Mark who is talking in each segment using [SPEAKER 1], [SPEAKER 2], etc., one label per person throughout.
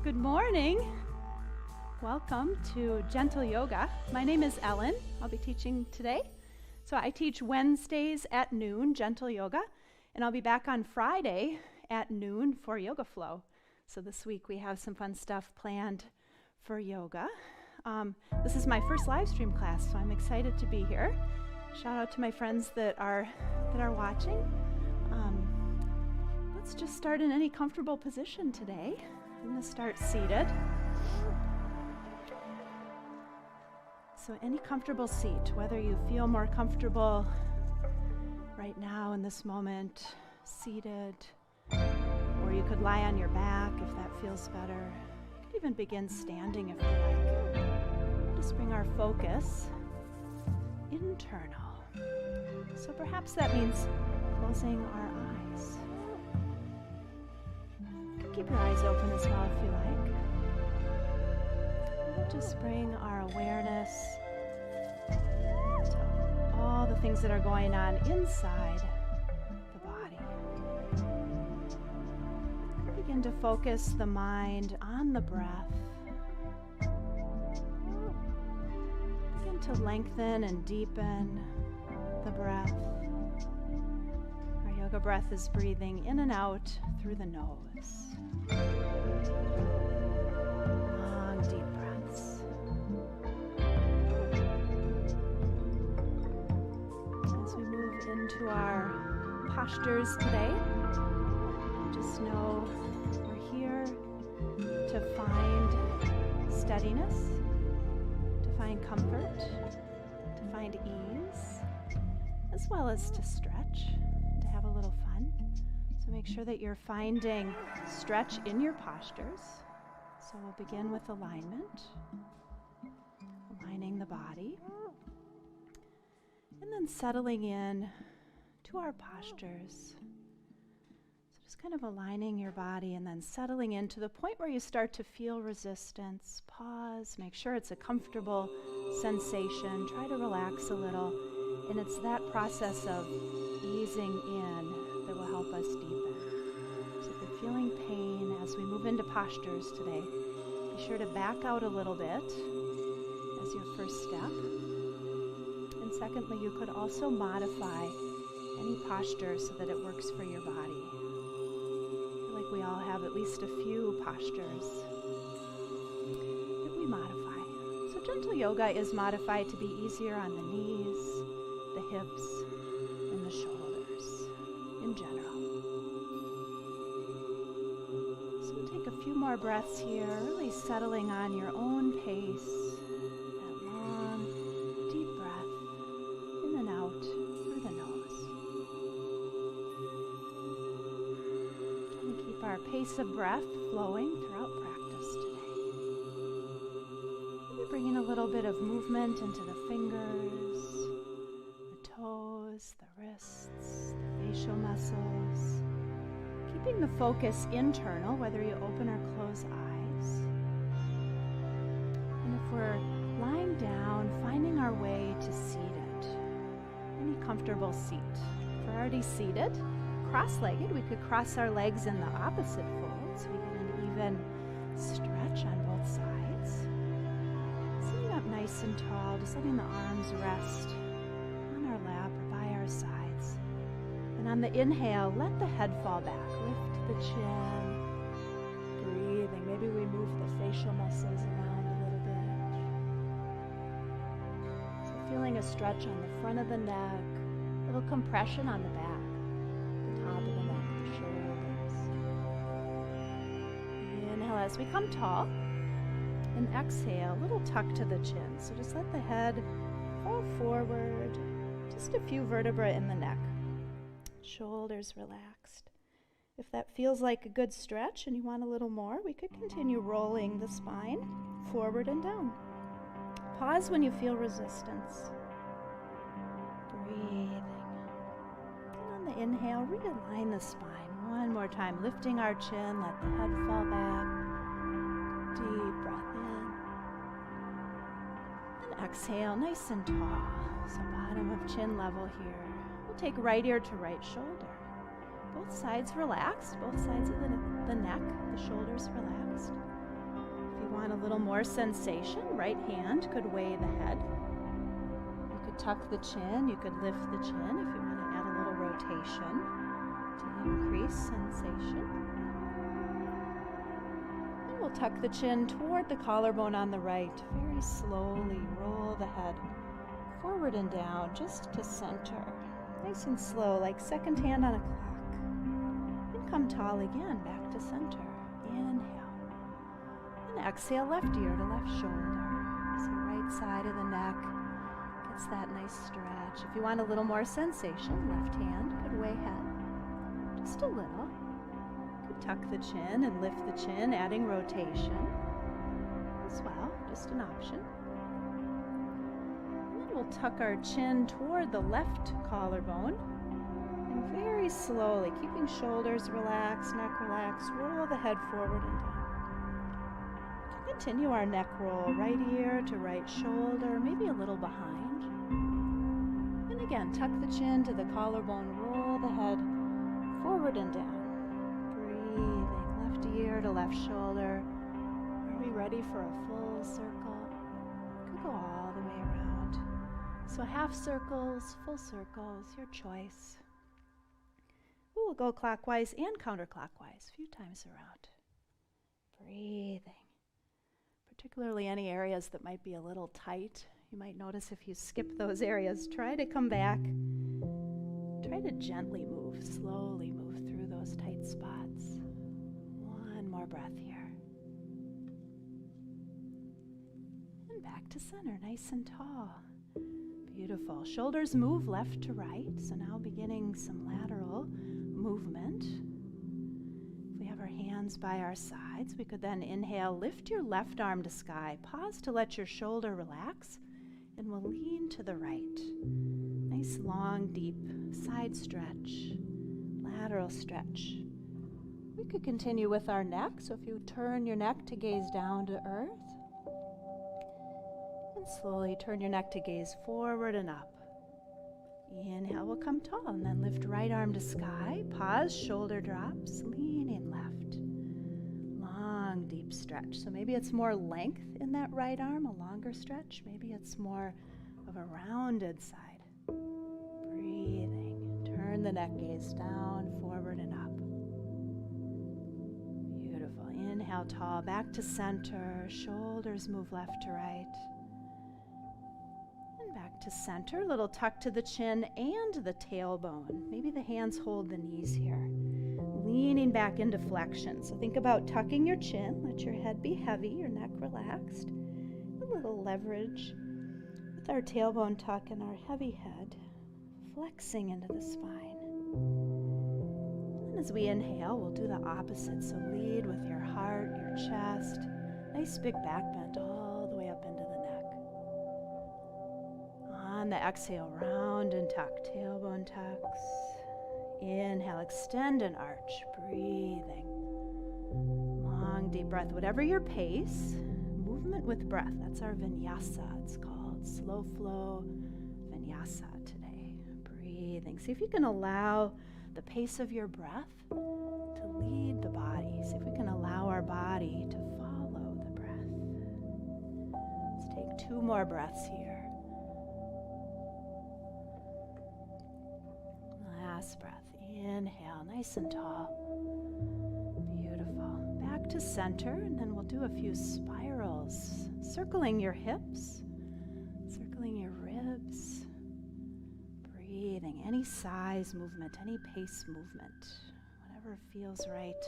[SPEAKER 1] Good morning. Welcome to Gentle Yoga. My name is Ellen. I'll be teaching today. So I teach Wednesdays at noon, Gentle Yoga, and I'll be back on Friday at noon for Yoga Flow. So this week we have some fun stuff planned for yoga. This is my first live stream class, so I'm excited to be here. Shout out to my friends that are watching. Let's just start in any comfortable position today. I'm going to start seated. So any comfortable seat, whether you feel more comfortable right now in this moment, seated, or you could lie on your back if that feels better. You could even begin standing if you like. Just bring our focus internal. So perhaps that means closing our eyes. Keep your eyes open as well if you like. We'll just bring our awareness to all the things that are going on inside the body. Begin to focus the mind on the breath. Begin to lengthen and deepen the breath. Our yoga breath is breathing in and out through the nose. Long, deep breaths. As we move into our postures today, just know we're here to find steadiness, to find comfort, to find ease, as well as to stretch, to have a little fun. So make sure that you're finding stretch in your postures. So we'll begin with alignment, aligning the body, and then settling in to our postures. So just kind of aligning your body and then settling in to the point where you start to feel resistance. Pause, make sure it's a comfortable sensation. Try to relax a little. And it's that process of easing in that will help us deepen. So if you're feeling pain as we move into postures today, be sure to back out a little bit as your first step. And secondly, you could also modify any posture so that it works for your body. we all have at least a few postures that we modify. So gentle yoga is modified to be easier on the knees, the hips, and the shoulders in general. So take a few more breaths here, really settling on your own pace. That long, deep breath in and out through the nose. Trying to keep our pace of breath flowing throughout practice today. Maybe bringing a little bit of movement into the fingers, the toes, the wrists, the facial muscles. Keeping the focus internal, whether you open or close eyes. And if we're lying down, finding our way to seated. Any comfortable seat. If we're already seated, cross-legged, we could cross our legs in the opposite fold so we get an even stretch on both sides. Sitting up nice and tall, just letting the arms rest on our lap or by our sides. And on the inhale, let the head fall back. Lift the chin. Breathing. Maybe we move the facial muscles around a little bit. So feeling a stretch on the front of the neck, a little compression on the back, the top of the neck, the shoulders. Inhale as we come tall. And exhale, a little tuck to the chin. So just let the head fall forward. Just a few vertebrae in the neck. Shoulders relaxed. If that feels like a good stretch and you want a little more, we could continue rolling the spine forward and down. Pause when you feel resistance. Breathing. And on the inhale, realign the spine. One more time, lifting our chin, let the head fall back. Deep breath in. And exhale, nice and tall. So bottom of chin level here. Take right ear to right shoulder. Both sides relaxed, both sides of the neck, the shoulders relaxed. If you want a little more sensation, right hand could weigh the head. You could tuck the chin, you could lift the chin if you want to add a little rotation to increase sensation. And we'll tuck the chin toward the collarbone on the right. Very slowly roll the head forward and down just to center. Nice and slow, like second hand on a clock. And come tall again, back to center. Inhale. And exhale, left ear to left shoulder. So right side of the neck gets that nice stretch. If you want a little more sensation, left hand could weigh head. Just a little. Could tuck the chin and lift the chin, adding rotation as well, just an option. We'll tuck our chin toward the left collarbone and very slowly, keeping shoulders relaxed, neck relaxed, roll the head forward and down. Continue our neck roll, right ear to right shoulder, maybe a little behind. And again, tuck the chin to the collarbone, roll the head forward and down. Breathing, left ear to left shoulder. Are we ready for a full circle? Could go all the way around. So half circles, full circles, your choice. We'll go clockwise and counterclockwise a few times around. Breathing. Particularly any areas that might be a little tight. You might notice if you skip those areas, try to come back. Try to gently move, slowly move through those tight spots. One more breath here. And back to center, nice and tall. Beautiful. Shoulders move left to right. So now beginning some lateral movement. If we have our hands by our sides, we could then inhale, lift your left arm to sky. Pause to let your shoulder relax, and we'll lean to the right. Nice long, deep side stretch, lateral stretch. We could continue with our neck. So if you turn your neck to gaze down to earth, slowly turn your neck to gaze forward and up. Inhale, we'll come tall and then lift right arm to sky. Pause, shoulder drops, leaning left. Long, deep stretch. So maybe it's more length in that right arm, a longer stretch. Maybe it's more of a rounded side. Breathing. Turn the neck gaze down, forward and up. Inhale tall, back to center. Shoulders move left to right. And back to center. Little tuck to the chin and the tailbone. Maybe the hands hold the knees here. Leaning back into flexion. So think about tucking your chin. Let your head be heavy, your neck relaxed. A little leverage with our tailbone tuck and our heavy head. Flexing into the spine. And as we inhale, we'll do the opposite. So lead with your heart, your chest. Nice big back bend all the way up into the neck. On the exhale, round and tuck. Tailbone tucks. Inhale, extend and arch. Breathing. Long, deep breath. Whatever your pace, movement with breath. That's our vinyasa, it's called. Slow flow vinyasa today. Breathing. See if you can allow the pace of your breath to lead the body. See if we can allow our body to follow the breath. Let's take 2 more breaths here. Last breath. Inhale, nice and tall. Beautiful. Back to center, and then we'll do a few spirals, circling your hips, circling your ribs. Breathing, any size movement, any pace movement, whatever feels right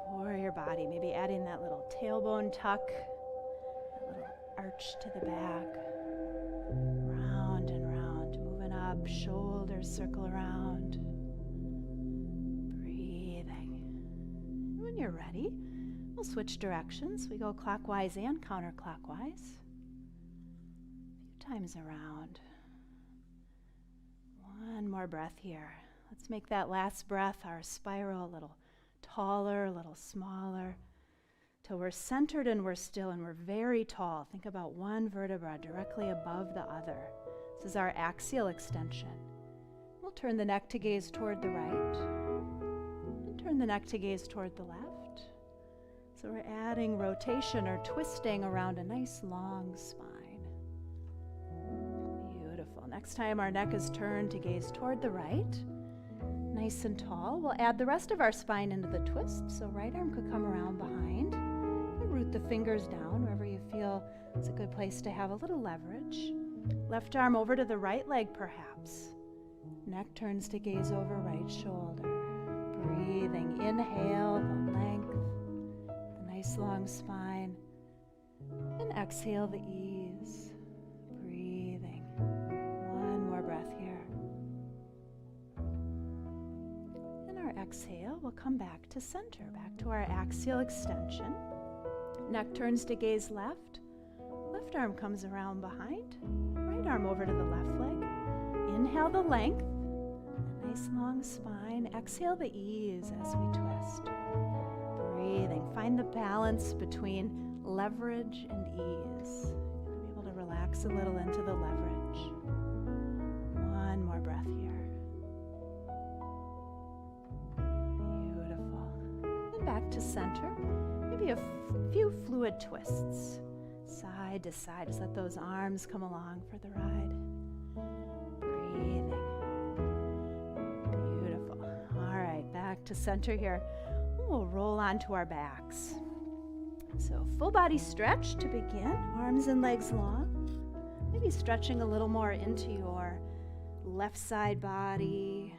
[SPEAKER 1] for your body. Maybe adding that little tailbone tuck, that little arch to the back, round and round, moving up, shoulders circle around, breathing. And when you're ready, we'll switch directions. We go clockwise and counterclockwise, a few times around. One more breath here. Let's make that last breath, our spiral, a little taller, a little smaller, till we're centered and we're still and we're very tall. Think about one vertebra directly above the other. This is our axial extension. We'll turn the neck to gaze toward the right and turn the neck to gaze toward the left. So we're adding rotation or twisting around a nice long spine. Next time our neck is turned to gaze toward the right, nice and tall, we'll add the rest of our spine into the twist. So right arm could come around behind and root the fingers down wherever you feel it's a good place to have a little leverage. Left arm over to the right leg perhaps. Neck turns to gaze over right shoulder. Breathing, inhale the length, the nice long spine, and exhale the ease. Breath here. And our exhale, we'll come back to center, back to our axial extension. Neck turns to gaze left. Left arm comes around behind. Right arm over to the left leg. Inhale the length, a nice long spine. Exhale the ease as we twist. Breathing. Find the balance between leverage and ease. You'll be able to relax a little into the leverage. One more breath here. Beautiful. And back to center. Maybe a few fluid twists. Side to side. Just let those arms come along for the ride. Breathing. Beautiful. All right, back to center here. We'll roll onto our backs. So full body stretch to begin. Arms and legs long. Maybe stretching a little more into your left side body,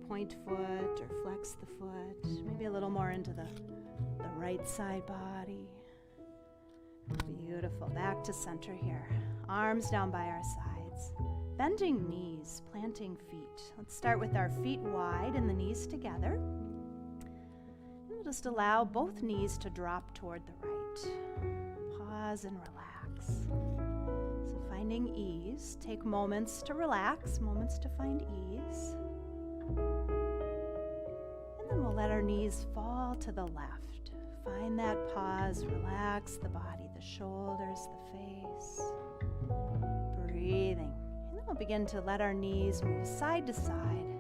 [SPEAKER 1] point foot or flex the foot, maybe a little more into the right side body. Beautiful. Back to center here. Arms down by our sides. Bending knees, planting feet. Let's start with our feet wide and the knees together. And we'll just allow both knees to drop toward the right. Pause and relax. Finding ease. Take moments to relax, moments to find ease. And then we'll let our knees fall to the left. Find that pause, relax the body, the shoulders, the face. Breathing. And then we'll begin to let our knees move side to side.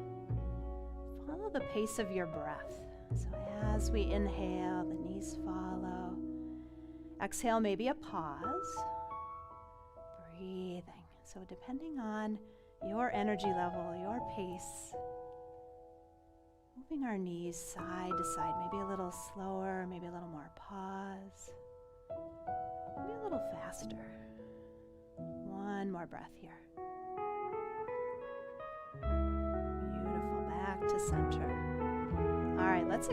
[SPEAKER 1] Follow the pace of your breath. So as we inhale, the knees follow. Exhale, maybe a pause. Breathing. So depending on your energy level, your pace, Moving our knees side to side, maybe a little slower, maybe a little more pause. Maybe a little faster. One more breath here. Beautiful, back to center. All right, let's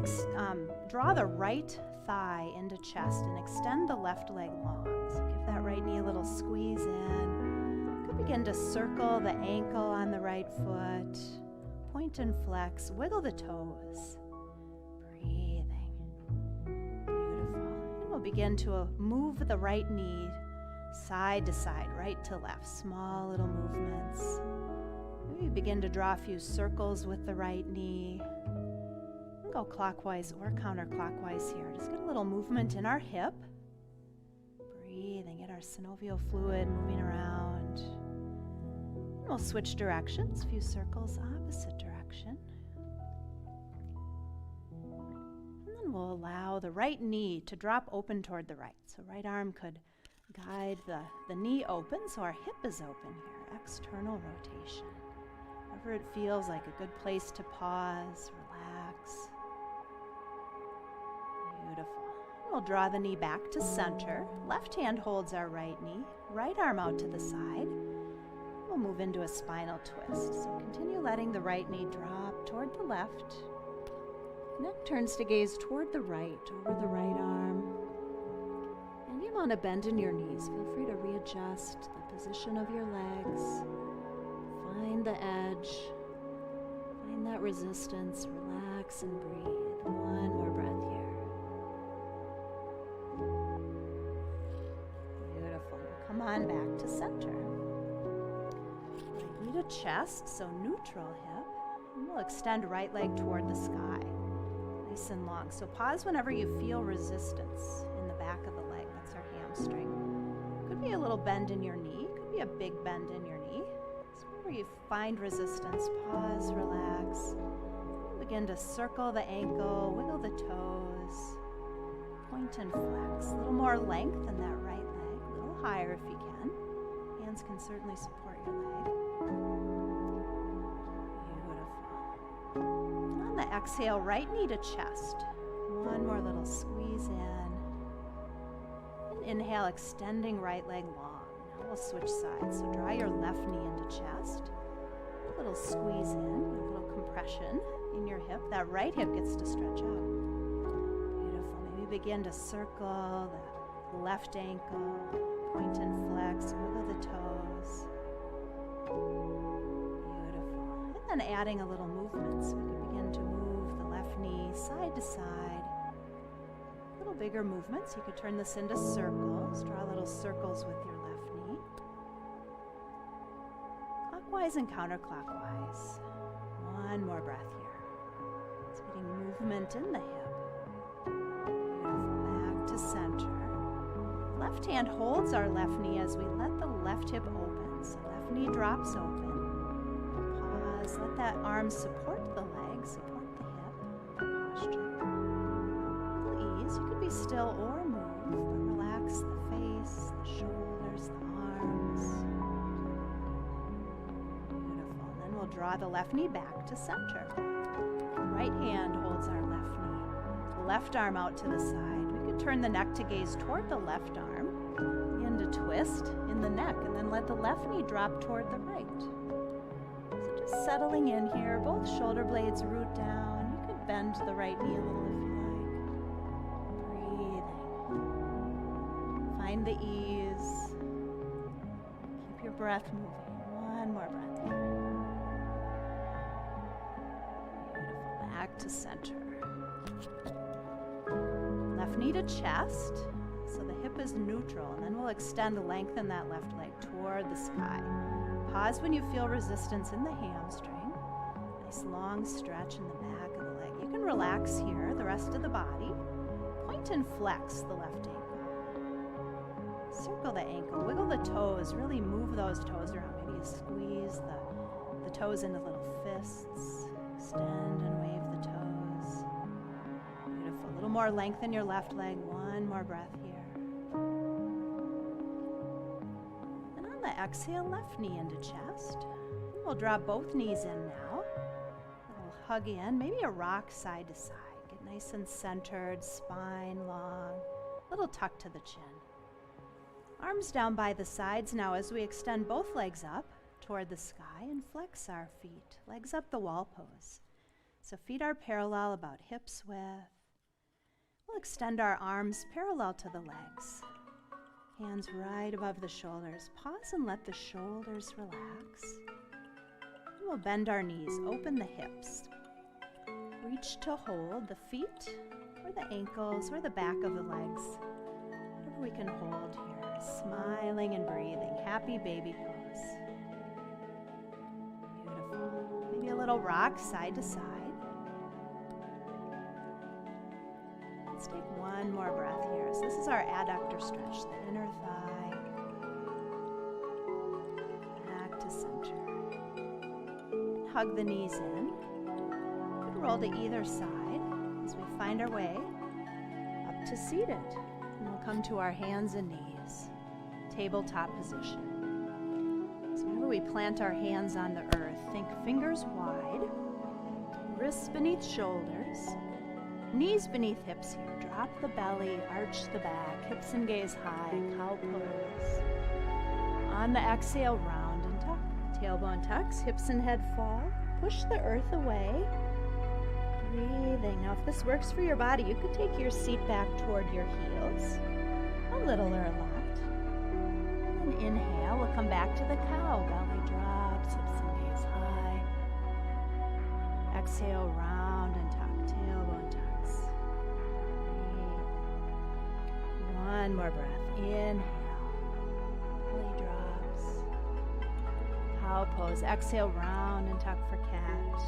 [SPEAKER 1] draw the right thigh into chest and extend the left leg long. So give that right knee a little squeeze in. Could begin to circle the ankle on the right foot. Point and flex, wiggle the toes. Breathing. Beautiful. And we'll begin to move the right knee side to side, right to left. Small little movements. Maybe begin to draw a few circles with the right knee. Go clockwise or counterclockwise here. Just get a little movement in our hip. Breathing, get our synovial fluid moving around. And we'll switch directions, a few circles, opposite direction. And then we'll allow the right knee to drop open toward the right. So right arm could guide the knee open, so our hip is open here. External rotation. Wherever it feels like a good place to pause, relax. Beautiful. We'll draw the knee back to center. Left hand holds our right knee. Right arm out to the side. We'll move into a spinal twist. So continue letting the right knee drop toward the left. Neck turns to gaze toward the right, over the right arm. And you want to bend in your knees. Feel free to readjust the position of your legs. Find the edge. Find that resistance. Relax and breathe. One more breath here. Beautiful. Come on back to center. Right knee to chest, so neutral hip. And we'll extend right leg toward the sky. Nice and long. So pause whenever you feel resistance in the back of the leg. That's our hamstring. Could be a little bend in your knee. Could be a big bend in your knee. So whenever you find resistance, pause, relax. Begin to circle the ankle, wiggle the toes. Point and flex. A little more length in that right leg. A little higher if you can. Hands can certainly support your leg. Beautiful. And on the exhale, right knee to chest. One more little squeeze in. And inhale, extending right leg long. Now we'll switch sides. So draw your left knee into chest. A little squeeze in, a little compression in your hip. That right hip gets to stretch out. Beautiful. Maybe begin to circle the left ankle. Point and flex. Wiggle the toes. Beautiful. And then adding a little movement. So we can begin to move the left knee side to side. A little bigger movements. You could turn this into circles. Draw little circles with your left knee. Clockwise and counterclockwise. One more breath here. It's getting movement in the hip. Beautiful. Back to center. Left hand holds our left knee as we let the left hip open. So left knee drops open. Pause. Let that arm support the leg, support the hip, posture. A little ease. You could be still or move, but relax the face, the shoulders, the arms. Beautiful. Then we'll draw the left knee back to center. Right hand holds our left knee. Left arm out to the side. We could turn the neck to gaze toward the left arm. Begin to twist in the neck, and then let the left knee drop toward the right. So just settling in here. Both shoulder blades root down. You could bend the right knee a little if you like. Breathing. Find the ease. Keep your breath moving. One more breath here. Beautiful. Back to center. Left knee to chest, so the hip is neutral, and then we'll extend, lengthen that left leg toward the sky. Pause when you feel resistance in the hamstring. Nice long stretch in the back of the leg. You can relax here, the rest of the body. Point and flex the left ankle. Circle the ankle, wiggle the toes, really move those toes around. Maybe you squeeze the toes into little fists. Extend and wave the toes. Beautiful. A little more length in your left leg. One more breath here. And on the exhale, left knee into chest. And we'll draw both knees in now. A little hug in, maybe a rock side to side. Get nice and centered, spine long, little tuck to the chin. Arms down by the sides now as we extend both legs up toward the sky and flex our feet, legs up the wall pose. So feet are parallel, about hips width. We'll extend our arms parallel to the legs. Hands right above the shoulders. Pause and let the shoulders relax. And we'll bend our knees, open the hips. Reach to hold the feet or the ankles or the back of the legs. Whatever we can hold here. Smiling and breathing. Happy baby pose. Beautiful. Maybe a little rock side to side. Let's take one more breath here. So this is our adductor stretch, the inner thigh. Back to center. Hug the knees in. Good roll to either side as we find our way up to seated. And we'll come to our hands and knees. Tabletop position. So whenever we plant our hands on the earth, think fingers wide, wrists beneath shoulders, knees beneath hips here. Drop the belly, arch the back, hips and gaze high, cow pose. On the exhale, round and tuck. Tailbone tucks, hips and head fall. Push the earth away. Breathing. Now if this works for your body, you could take your seat back toward your heels. A little or a lot. And inhale, we'll come back to the cow. Belly drops, hips and gaze high. Exhale, round and tuck. Tailbone tucks. Breathe. One more breath. Inhale. Belly drops. Cow pose. Exhale, round and tuck for cat.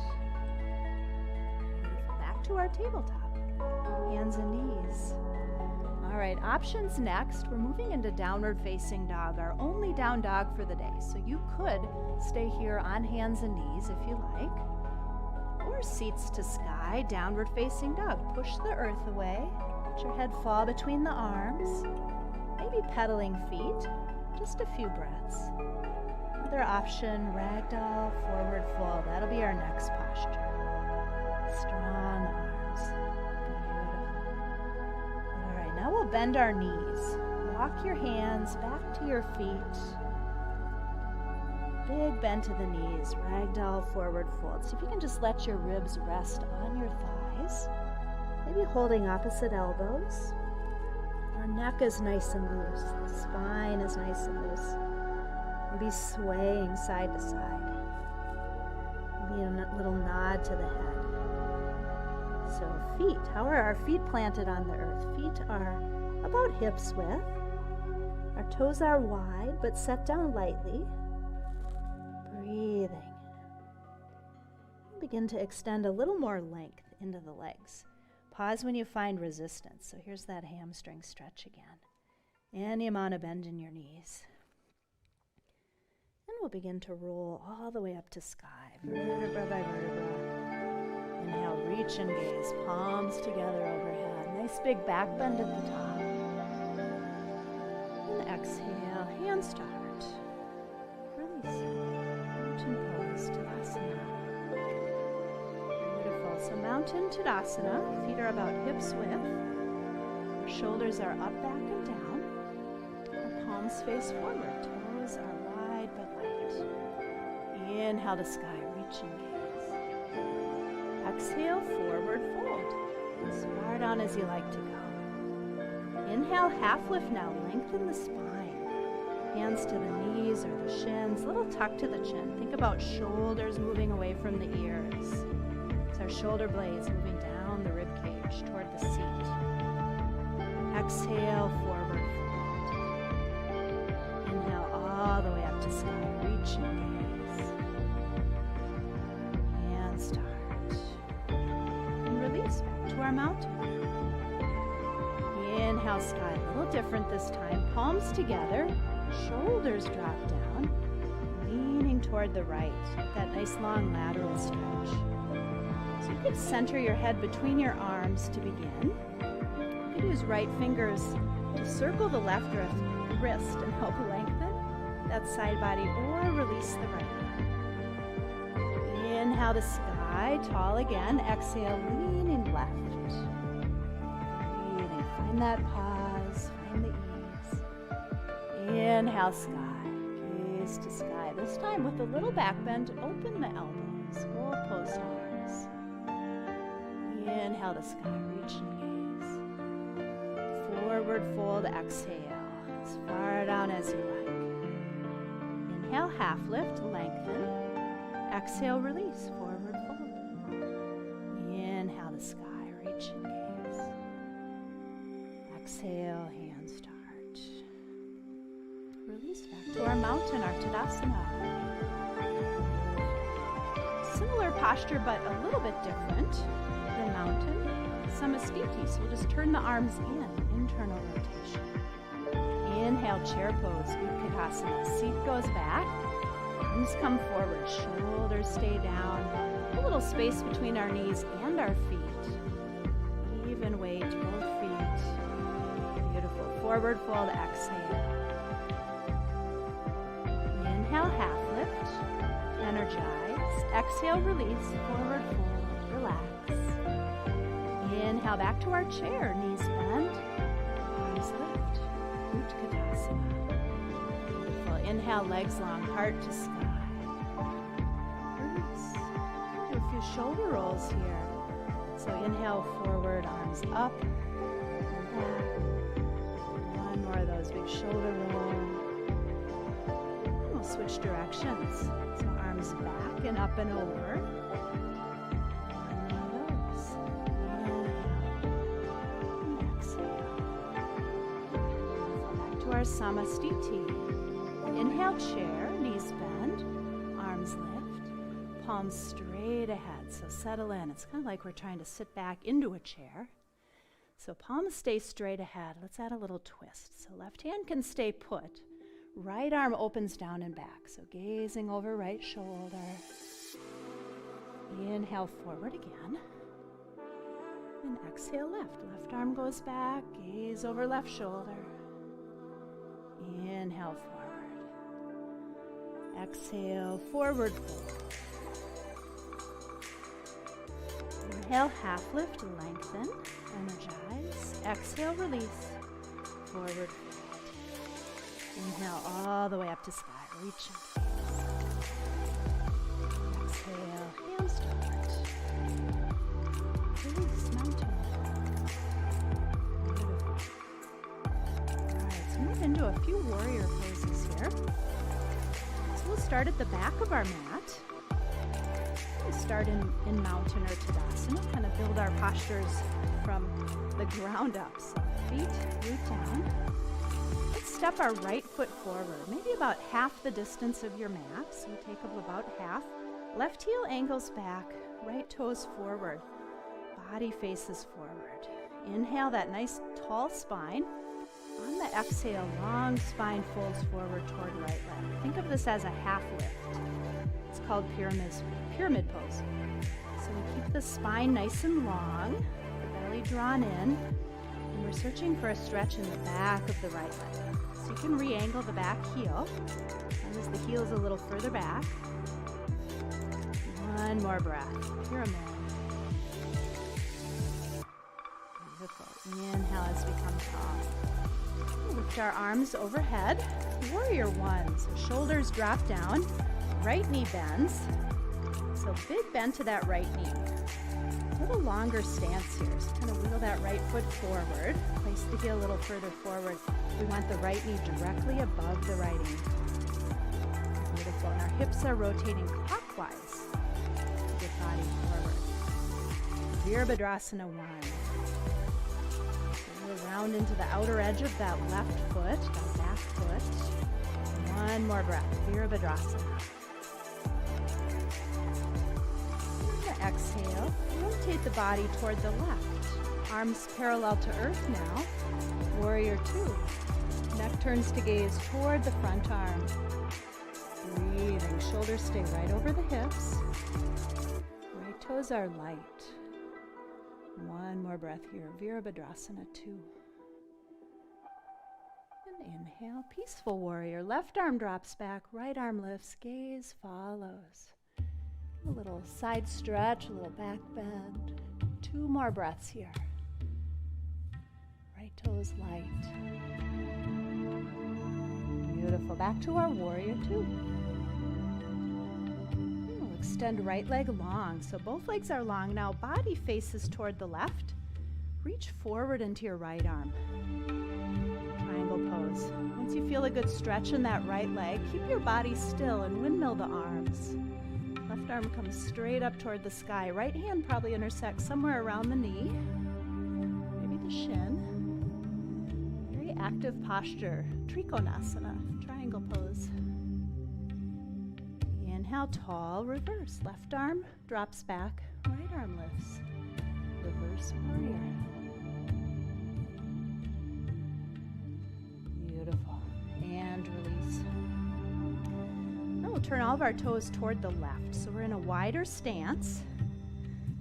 [SPEAKER 1] Beautiful. Back to our tabletop. Hands and knees. All right, options next. We're moving into downward facing dog, our only down dog for the day. So you could stay here on hands and knees if you like. Or seats to sky, downward facing dog. Push the earth away. Let your head fall between the arms. Maybe pedaling feet. Just a few breaths. Another option, ragdoll, forward fold. That'll be our next posture. Strong arms. Beautiful. All right, now we'll bend our knees. Walk your hands back to your feet. Big bend to the knees, ragdoll, forward fold. See if you can just let your ribs rest on your thighs. Maybe holding opposite elbows. Our neck is nice and loose. The spine is nice and loose. Maybe swaying side to side. Maybe a little nod to the head. So feet, how are our feet planted on the earth? Feet are about hips width. Our toes are wide but set down lightly. Breathing. Begin to extend a little more length into the legs. Pause when you find resistance. So here's that hamstring stretch again. Any amount of bend in your knees. And we'll begin to roll all the way up to sky, vertebra by vertebra. Inhale, reach and gaze, palms together overhead. Nice big back bend at the top. And exhale, hands to heart. Release. Mountain pose, Tadasana. Beautiful. So mountain Tadasana. Feet are about hips width. Our shoulders are up, back, and down. Our palms face forward. Toes are wide but light. Inhale to sky, reach and gaze. Exhale, forward fold. As far down as you like to go. Inhale, half lift now. Lengthen the spine. Hands to the knees or the shins. Little tuck to the chin. Think about shoulders moving away from the ears. It's our shoulder blades moving down the rib cage toward the seat. Exhale, forward fold. Inhale all the way up to sky. Reach and gaze. Hands to heart. And release back to our mountain. Inhale, sky. A little different this time. Palms together. Shoulders drop down. Leaning toward the right. That nice long lateral stretch. So you could center your head between your arms to begin. You could use right fingers to circle the left wrist and help lengthen that side body, or release the right arm. Inhale to sky. sky, tall again. Exhale, leaning left. Breathing, find that pause, find the ease. Inhale, sky, gaze to sky. This time with a little back bend, open the elbows, full post arms. Inhale to sky, reach and gaze. Forward fold, exhale, as far down as you like. Inhale, half lift, lengthen. Exhale, release, forward fold. Inhale to sky, reach and gaze. Exhale, hands start. Release back to our mountain, our Tadasana. Similar posture, but a little bit different than mountain. Samastiti, so we'll just turn the arms in, internal rotation. Inhale, chair pose, Utkatasana. Seat goes back. Arms come forward, shoulders stay down. A little space between our knees and our feet. Even weight, both feet. Beautiful. Forward fold, exhale. Inhale, half lift. Energize. Exhale, release. Forward fold, relax. Inhale, back to our chair. Knees bend. Arms lift. Utkatasana. Inhale, legs long, heart to sky. Release. Do a few shoulder rolls here. So inhale, forward, arms up and back. One more of those, big shoulder roll. And we'll switch directions. So arms back and up and over. One more of those. Inhale and exhale. Back to our Samastiti. Inhale, chair, knees bend, arms lift, palms straight ahead. So settle in. It's kind of like we're trying to sit back into a chair. So palms stay straight ahead. Let's add a little twist. So left hand can stay put. Right arm opens down and back. So gazing over right shoulder. Inhale, forward again. And exhale, left. Left arm goes back. Gaze over left shoulder. Inhale, forward. Exhale, forward fold. Inhale, half lift, lengthen, energize. Exhale, release, forward fold. Inhale, all the way up to sky, reach and gaze. Exhale, hands start. Release, mountain. Beautiful. All right, let's move into a few warrior poses here. We'll start at the back of our mat. We'll start in mountain or Tadasana, kind of build our postures from the ground up. So feet root down. Let's step our right foot forward, maybe about half the distance of your mat. So we take up about half. Left heel angles back, right toes forward. Body faces forward. Inhale, that nice tall spine. On the exhale, long spine folds forward toward right leg. Think of this as a half lift. It's called pyramid pose. So we keep the spine nice and long, the belly drawn in, and we're searching for a stretch in the back of the right leg. So you can re-angle the back heel, and as the heel is a little further back. One more breath. Pyramid. Beautiful. Inhale as we come tall. Lift our arms overhead. Warrior one. So shoulders drop down. Right knee bends. So big bend to that right knee. A little longer stance here. So kind of wheel that right foot forward. Place the heel a little further forward. We want the right knee directly above the right knee. Beautiful. And our hips are rotating clockwise. Get body forward. Virabhadrasana one. Round into the outer edge of that left foot, that back foot. One more breath. Virabhadrasana. Exhale. Rotate the body toward the left. Arms parallel to earth now. Warrior two. Neck turns to gaze toward the front arm. Breathing. Shoulders stay right over the hips. Right toes are light. One more breath here. Virabhadrasana 2. And inhale, peaceful warrior. Left arm drops back, right arm lifts, gaze follows. A little side stretch, a little back bend. 2 more breaths here. Right toes light. Beautiful. Back to our warrior 2. We'll extend right leg long. So both legs are long. Now body faces toward the left. Reach forward into your right arm. Triangle pose. Once you feel a good stretch in that right leg, keep your body still and windmill the arms. Left arm comes straight up toward the sky. Right hand probably intersects somewhere around the knee. Maybe the shin. Very active posture. Trikonasana, triangle pose. Inhale, tall, reverse. Left arm drops back, right arm lifts. Reverse warrior. Beautiful. And release. Now we'll turn all of our toes toward the left. So we're in a wider stance.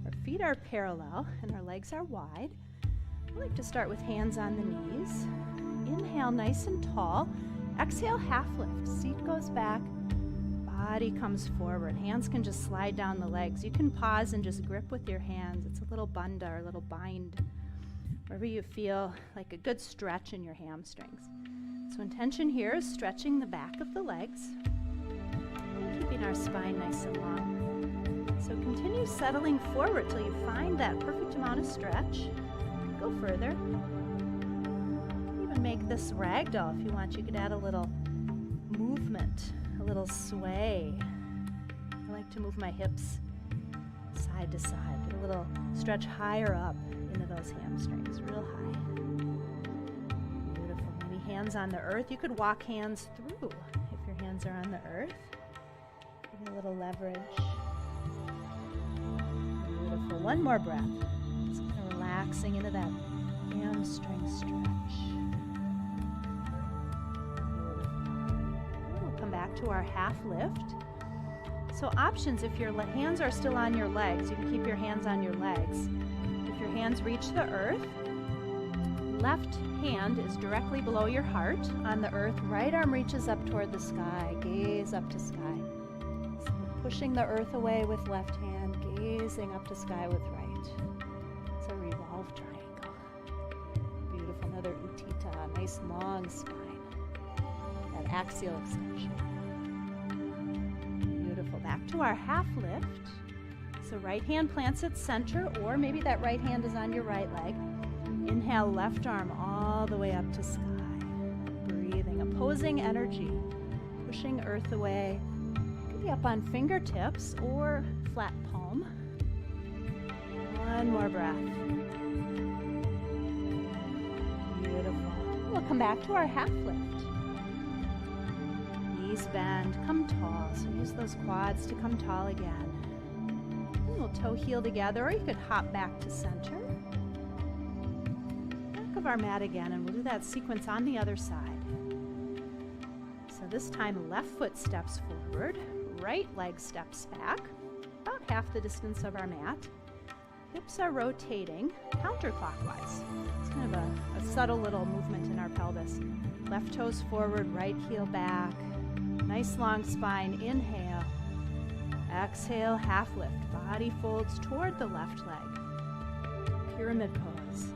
[SPEAKER 1] Our feet are parallel and our legs are wide. I like to start with hands on the knees. Inhale, nice and tall. Exhale, half lift. Seat goes back. Body comes forward. Hands can just slide down the legs. You can pause and just grip with your hands. It's a little bandha or a little bind. Wherever you feel like a good stretch in your hamstrings. So intention here is stretching the back of the legs. And keeping our spine nice and long. So continue settling forward till you find that perfect amount of stretch. Go further. Make this ragdoll if you want. You could add a little movement, a little sway. I like to move my hips side to side. Get a little stretch higher up into those hamstrings, real high. Beautiful. Maybe hands on the earth. You could walk hands through if your hands are on the earth. Give a little leverage. Beautiful. One more breath. Just kind of relaxing into that hamstring stretch. Back to our half lift. So options, if your hands are still on your legs, you can keep your hands on your legs. If your hands reach the earth, left hand is directly below your heart on the earth. Right arm reaches up toward the sky. Gaze up to sky. So pushing the earth away with left hand, gazing up to sky with right. It's a revolve triangle. Beautiful. Another Utthita, nice long spine. That axial extension. Beautiful. Back to our half lift. So right hand plants at center, or maybe that right hand is on your right leg. Inhale, left arm all the way up to sky. Breathing, opposing energy, pushing earth away. Could be up on fingertips or flat palm. One more breath. Beautiful. We'll come back to our half lift. Knees bend, come tall. So use those quads to come tall again. And we'll toe heel together, or you could hop back to center. Back of our mat again, and we'll do that sequence on the other side. So this time, left foot steps forward, right leg steps back, about half the distance of our mat. Hips are rotating counterclockwise. It's kind of a subtle little movement in our pelvis. Left toes forward, right heel back. Nice long spine. Inhale. Exhale, half lift. Body folds toward the left leg. Pyramid pose.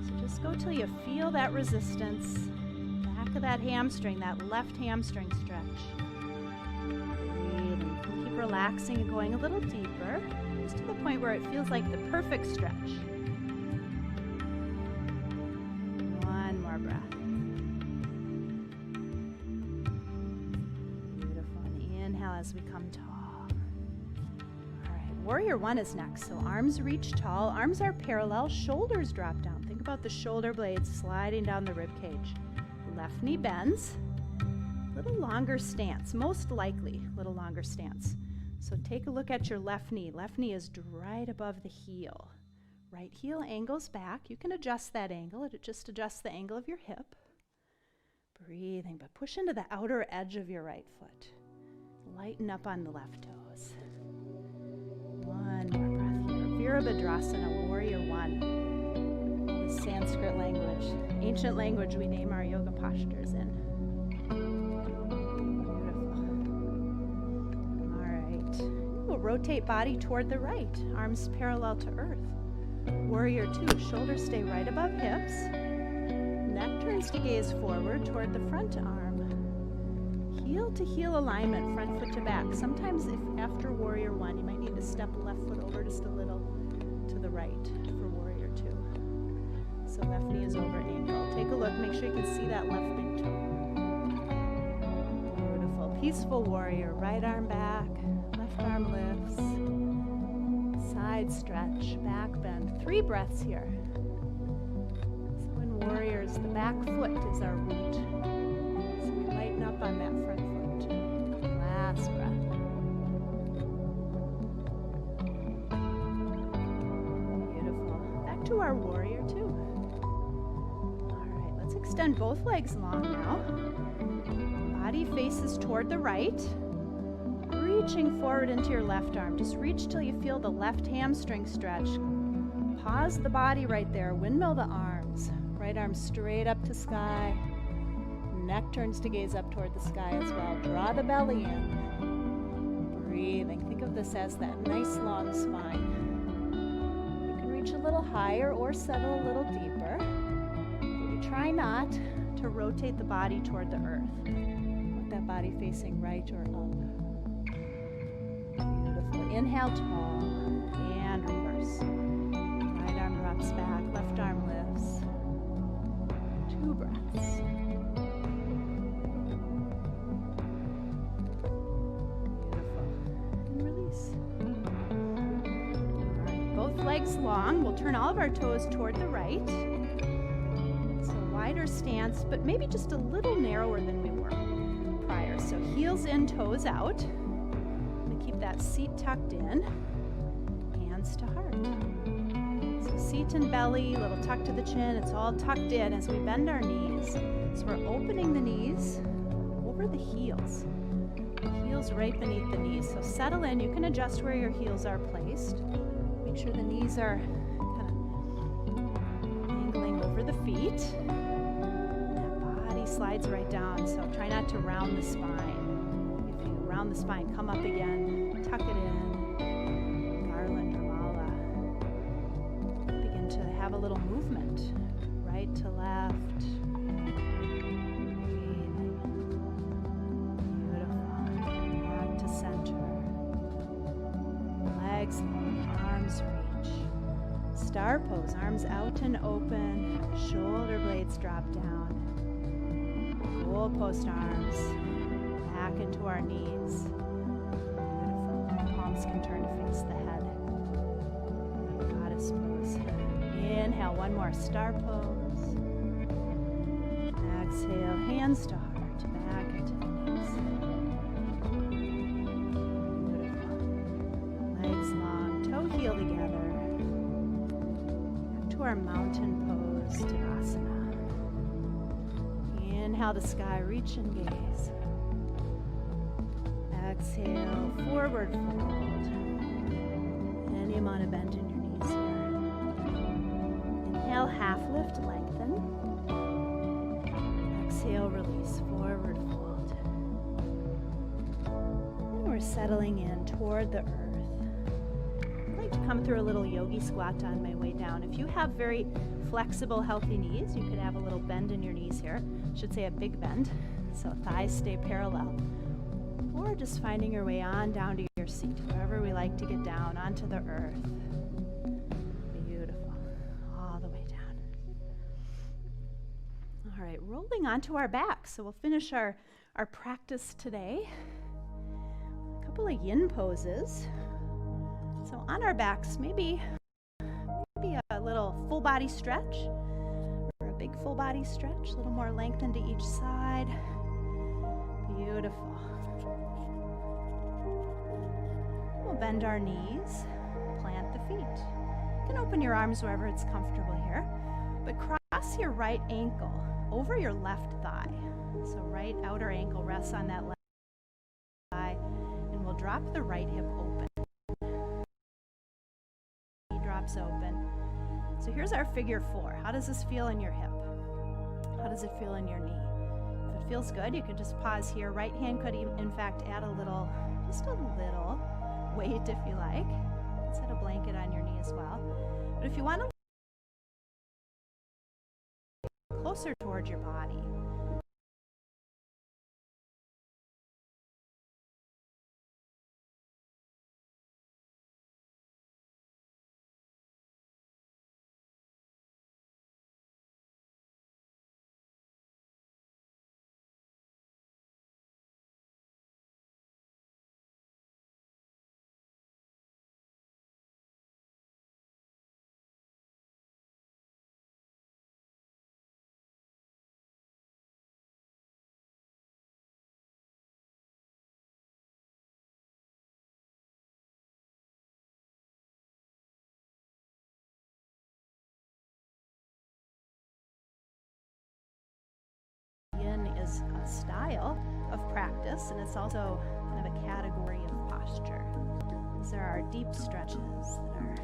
[SPEAKER 1] So just go till you feel that resistance. Back of that hamstring, that left hamstring stretch. Breathing. Keep relaxing and going a little deeper, just to the point where it feels like the perfect stretch. One more breath. As we come tall. All right, warrior 1 is next. So arms reach tall, arms are parallel, shoulders drop down. Think about the shoulder blades sliding down the rib cage. Left knee bends. A little longer stance, most likely a little longer stance. So take a look at your left knee. Left knee is right above the heel. Right heel angles back. You can adjust that angle. It just adjusts the angle of your hip. Breathing, but push into the outer edge of your right foot. Lighten up on the left toes. One more breath here. Virabhadrasana, warrior 1. The Sanskrit language, ancient language we name our yoga postures in. Beautiful. All right. We'll rotate body toward the right, arms parallel to earth. Warrior 2, shoulders stay right above hips. Neck turns to gaze forward toward the front arm. Heel to heel alignment, front foot to back. Sometimes if after Warrior 1, you might need to step left foot over just a little to the right for Warrior 2. So left knee is over ankle. Take a look, make sure you can see that left big toe. Beautiful. Peaceful Warrior, right arm back, left arm lifts. Side stretch, back bend. 3 breaths here. So in Warriors, the back foot is our root. So we lighten up on that front foot. Last breath. Beautiful. Back to our Warrior 2. All right, let's extend both legs long now. Body faces toward the right. Reaching forward into your left arm. Just reach till you feel the left hamstring stretch. Pause the body right there. Windmill the arms. Right arm straight up to sky. Neck turns to gaze up toward the sky as well. Draw the belly in. Breathing. Think of this as that nice long spine. You can reach a little higher or settle a little deeper. But we try not to rotate the body toward the earth. With that body facing right or up. Inhale, tall, and reverse. Right arm drops back, left arm lifts. 2 breaths. Beautiful. And release. All right, both legs long. We'll turn all of our toes toward the right. So wider stance, but maybe just a little narrower than we were prior. So heels in, toes out. That seat tucked in, hands to heart. So seat and belly, little tuck to the chin, it's all tucked in as we bend our knees. So we're opening the knees over the heels. The heels right beneath the knees. So settle in, you can adjust where your heels are placed. Make sure the knees are kind of angling over the feet. That body slides right down, so try not to round the spine. If you round the spine, come up again. Tuck it in, garland or mala. Begin to have a little movement, right to left. Breathing. Beautiful. Back to center. Legs long, arms reach. Star pose, arms out and open. Shoulder blades drop down. Goalpost arms back into our knees. Can turn to face the head. Goddess pose. Inhale, one more star pose. Exhale, hands to heart, back into the knees. Beautiful. Legs long, toe heel together. Back to our mountain pose, Tadasana. Inhale to sky, reach and gaze. Exhale, forward fold. Any amount of bend in your knees here. Inhale, half lift, lengthen. Exhale, release, forward fold. And we're settling in toward the earth. I'd like to come through a little yogi squat on my way down. If you have very flexible, healthy knees, you could have a little bend in your knees here. I should say a big bend, so thighs stay parallel. Or just finding your way on down to your seat, wherever we like to get down, onto the earth. Beautiful. All the way down. All right, rolling onto our back. So we'll finish our practice today. A couple of yin poses. So on our backs, maybe a little full body stretch, or a big full body stretch, a little more lengthen to each side. Beautiful. We'll bend our knees, plant the feet. You can open your arms wherever it's comfortable here, but cross your right ankle over your left thigh. So right outer ankle rests on that left thigh, and we'll drop the right hip open. Knee drops open. So here's our figure 4. How does this feel in your hip? How does it feel in your knee? If it feels good, you can just pause here. Right hand could in fact add just a little weight if you like. You can set a blanket on your knee as well. But if you want to closer toward your body, yin is a style of practice, and it's also kind of a category of posture. These are our deep stretches that are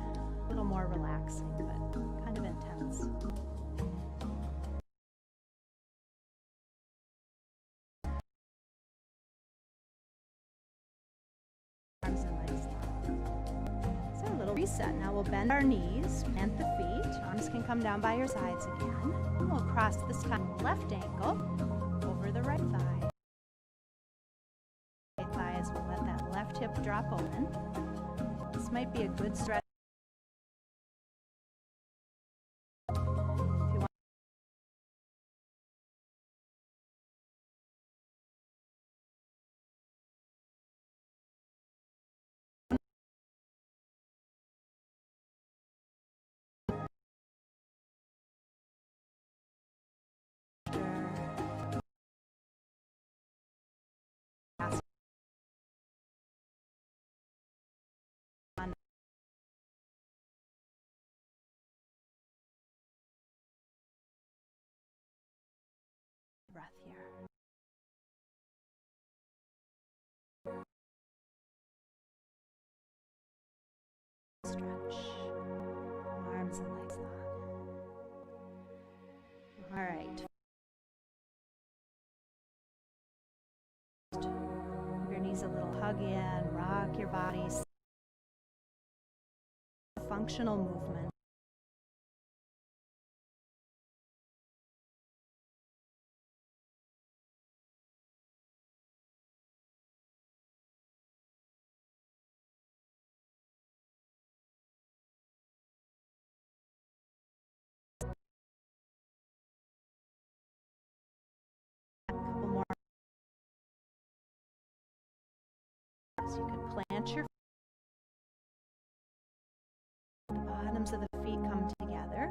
[SPEAKER 1] a little more relaxing, but kind of intense. Arms and legs long. So a little reset. Now we'll bend our knees, plant the feet. Arms can come down by your sides again. And we'll cross this time left ankle over the right thigh. Right thigh as we'll let that left hip drop open. This might be a good stretch. Breath here. Stretch. Arms and legs long. All right. Give your knees a little hug in, rock your body. Functional movement. So you could plant your feet. The bottoms of the feet come together.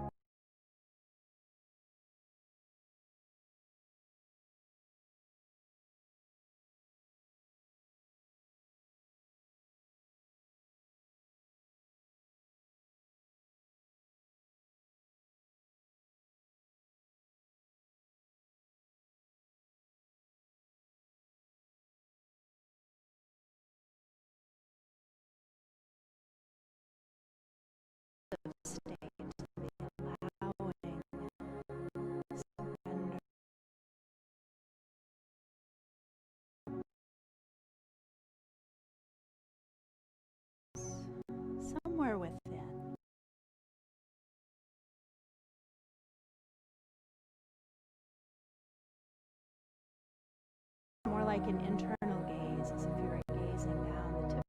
[SPEAKER 1] State, allowing, surrender. Somewhere within. More like an internal gaze, as if you were gazing down the tip.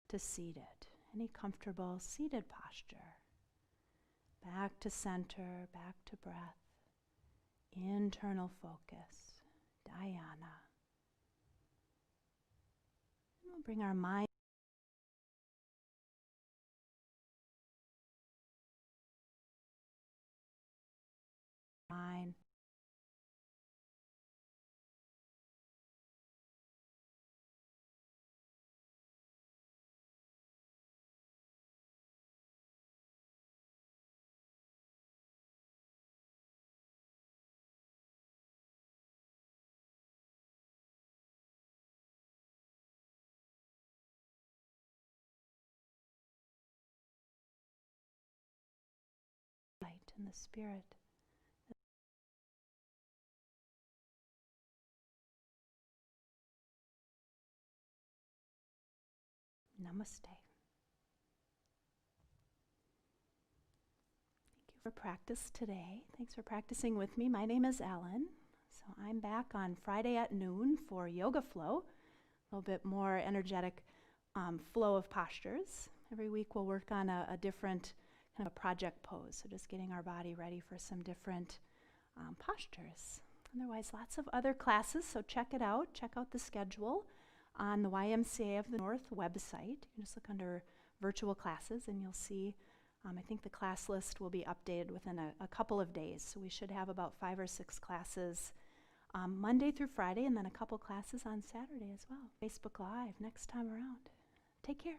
[SPEAKER 1] To seated, any comfortable seated posture. Back to center, back to breath. Internal focus, dhyana. We'll bring our mind light in the spirit. Namaste. Thank you for practice today. Thanks for practicing with me. My name is Ellen. So I'm back on Friday at noon for Yoga Flow, a little bit more energetic flow of postures. Every week we'll work on a different kind of a project pose, so just getting our body ready for some different postures. Otherwise, lots of other classes, so check it out. Check out the schedule on the YMCA of the North website. You can just look under virtual classes and you'll see, I think the class list will be updated within a couple of days. So we should have about 5 or 6 classes Monday through Friday, and then a couple classes on Saturday as well. Facebook Live next time around. Take care.